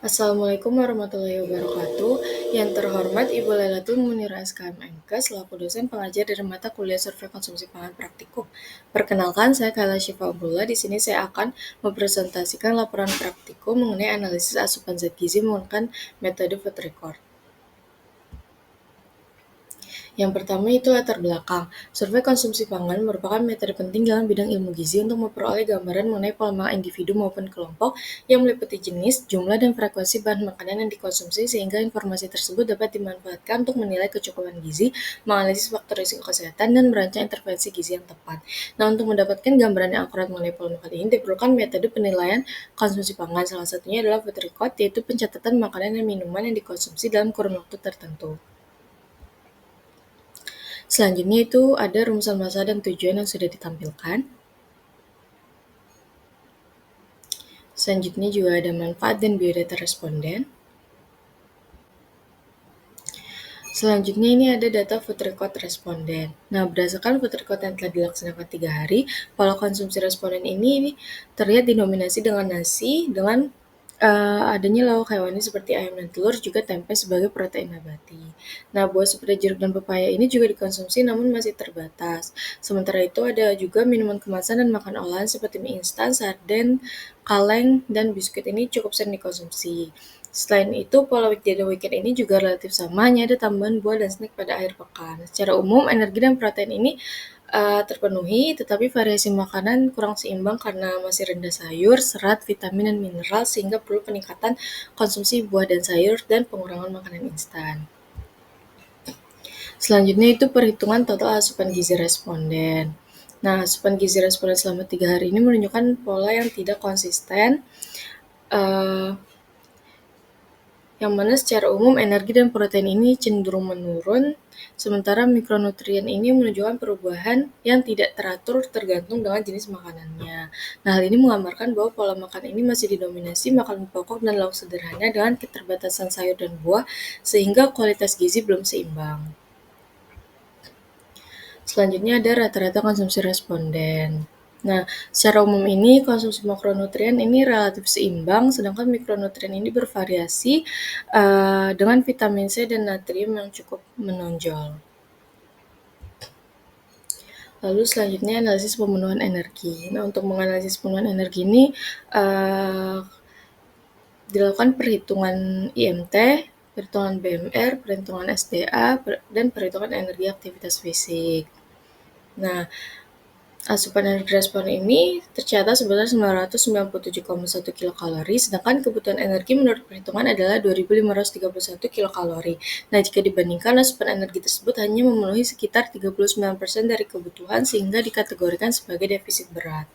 Assalamualaikum warahmatullahi wabarakatuh. Yang terhormat Ibu Lailatul Munira SKM MK selaku dosen pengajar dari mata kuliah Survei Konsumsi Pangan Praktikum. Perkenalkan, saya Kayla Syifa Abdullah. Di sini saya akan mempresentasikan laporan praktikum mengenai analisis asupan zat gizi menggunakan metode food record. Yang pertama itu latar belakang. Survei konsumsi pangan merupakan metode penting dalam bidang ilmu gizi untuk memperoleh gambaran mengenai pola makan individu maupun kelompok yang meliputi jenis, jumlah, dan frekuensi bahan makanan yang dikonsumsi sehingga informasi tersebut dapat dimanfaatkan untuk menilai kecukupan gizi, menganalisis faktor risiko kesehatan, dan merancang intervensi gizi yang tepat. Nah, untuk mendapatkan gambaran yang akurat mengenai pola makan ini diperlukan metode penilaian konsumsi pangan. Salah satunya adalah food record, yaitu pencatatan makanan dan minuman yang dikonsumsi dalam kurun waktu tertentu. Selanjutnya itu ada rumusan masa dan tujuan yang sudah ditampilkan. Selanjutnya juga ada manfaat dan biodata responden. Selanjutnya ini ada data food record responden. Nah, berdasarkan food record yang telah dilaksanakan 3 hari, pola konsumsi responden ini terlihat didominasi dengan nasi, dengan adanya lauk hewani seperti ayam dan telur, juga tempe sebagai protein nabati. Nah, buah seperti jeruk dan pepaya ini juga dikonsumsi namun masih terbatas. Sementara itu ada juga minuman kemasan dan makan olahan seperti mie instan, sarden, kaleng, dan biskuit ini cukup sering dikonsumsi. Selain itu, pola weekday dan weekend ini juga relatif sama, hanya ada tambahan buah dan snack pada akhir pekan. Secara umum, energi dan protein ini terpenuhi, tetapi variasi makanan kurang seimbang karena masih rendah sayur, serat, vitamin, dan mineral, sehingga perlu peningkatan konsumsi buah dan sayur dan pengurangan makanan instan. Selanjutnya itu perhitungan total asupan gizi responden. Nah, asupan gizi responden selama 3 hari ini menunjukkan pola yang tidak konsisten, yang mana secara umum energi dan protein ini cenderung menurun, sementara mikronutrien ini menunjukkan perubahan yang tidak teratur tergantung dengan jenis makanannya. Nah, hal ini menggambarkan bahwa pola makan ini masih didominasi makanan pokok dan lauk sederhana dengan keterbatasan sayur dan buah, sehingga kualitas gizi belum seimbang. Selanjutnya ada rata-rata konsumsi responden. Nah, secara umum ini konsumsi makronutrien ini relatif seimbang, sedangkan mikronutrien ini bervariasi dengan vitamin C dan natrium yang cukup menonjol. Lalu selanjutnya analisis pemenuhan energi. Nah, untuk menganalisis pemenuhan energi ini dilakukan perhitungan IMT, perhitungan BMR, perhitungan SDA, dan perhitungan energi aktivitas fisik. Nah, asupan energi responden ini tercatat sebesar 997,1 kilokalori, sedangkan kebutuhan energi menurut perhitungan adalah 2.531 kilokalori. Nah, jika dibandingkan, asupan energi tersebut hanya memenuhi sekitar 39% dari kebutuhan, sehingga dikategorikan sebagai defisit berat.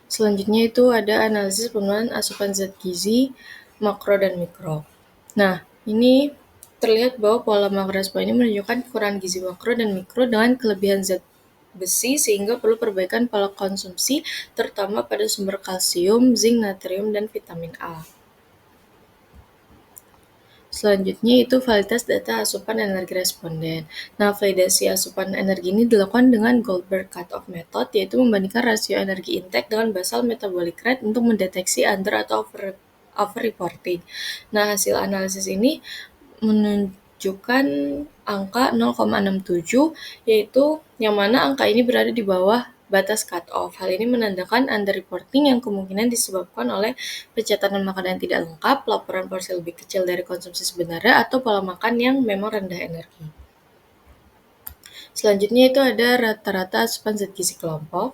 Selanjutnya itu ada analisis pemenuhan asupan zat gizi makro dan mikro. Nah, ini terlihat bahwa pola makroresponden ini menunjukkan kekurangan gizi makro dan mikro dengan kelebihan zat besi, sehingga perlu perbaikan pola konsumsi, terutama pada sumber kalsium, zinc, natrium, dan vitamin A. Selanjutnya itu validitas data asupan energi responden. Nah, validasi asupan energi ini dilakukan dengan Goldberg Cut-Off Method, yaitu membandingkan rasio energi intake dengan basal metabolic rate untuk mendeteksi under atau over-reporting. Nah, hasil analisis ini menunjukkan angka 0,67, yaitu yang mana angka ini berada di bawah batas cut-off. Hal ini menandakan underreporting yang kemungkinan disebabkan oleh pencatatan makanan yang tidak lengkap, laporan porsi lebih kecil dari konsumsi sebenarnya, atau pola makan yang memang rendah energi. Selanjutnya itu ada rata-rata asupan zat gizi kelompok.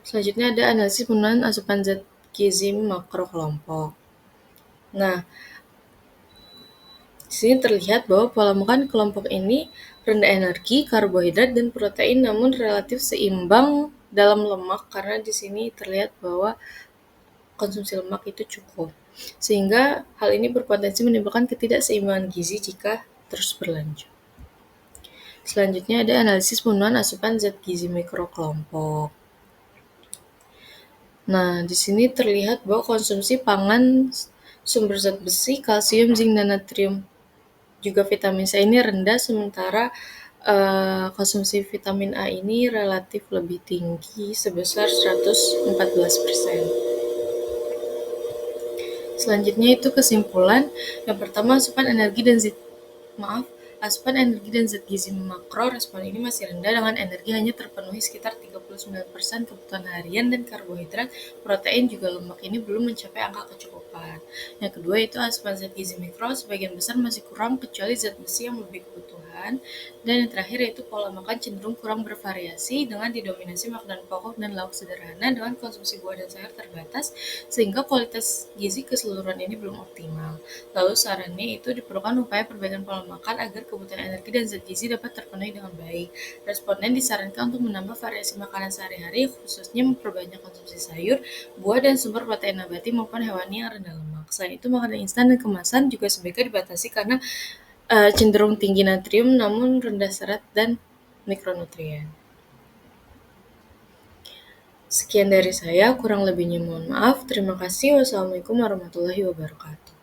Selanjutnya ada analisis pemenuhan asupan zat gizi makro kelompok. Nah, di sini terlihat bahwa pola makan kelompok ini rendah energi, karbohidrat, dan protein, namun relatif seimbang dalam lemak, karena di sini terlihat bahwa konsumsi lemak itu cukup. Sehingga hal ini berpotensi menimbulkan ketidakseimbangan gizi jika terus berlanjut. Selanjutnya ada analisis pemenuhan asupan zat gizi mikro kelompok. Nah, di sini terlihat bahwa konsumsi pangan sumber zat besi, kalsium, zinc, dan natrium juga vitamin C ini rendah, sementara konsumsi vitamin A ini relatif lebih tinggi sebesar 114%. Selanjutnya itu kesimpulan. Yang pertama, asupan energi dan zat gizi makro respon ini masih rendah dengan energi hanya terpenuhi sekitar 39% kebutuhan harian dan karbohidrat, protein juga lemak ini belum mencapai angka kecukupan. Yang kedua itu asupan zat gizi mikro sebagian besar masih kurang kecuali zat besi yang lebih kebutuhan. Dan yang terakhir yaitu pola makan cenderung kurang bervariasi dengan didominasi makanan pokok dan lauk sederhana dengan konsumsi buah dan sayur terbatas sehingga kualitas gizi keseluruhan ini belum optimal. Lalu sarannya itu diperlukan upaya perbaikan pola makan agar kebutuhan energi dan zat gizi dapat terpenuhi dengan baik. Responden disarankan untuk menambah variasi makanan sehari-hari, khususnya memperbanyak konsumsi sayur, buah, dan sumber protein nabati maupun hewani yang rendah lemak. Selain itu, makanan instan dan kemasan juga sebaiknya dibatasi karena cenderung tinggi natrium namun rendah serat dan mikronutrien. Sekian dari saya, kurang lebihnya mohon maaf. Terima kasih. Wassalamualaikum warahmatullahi wabarakatuh.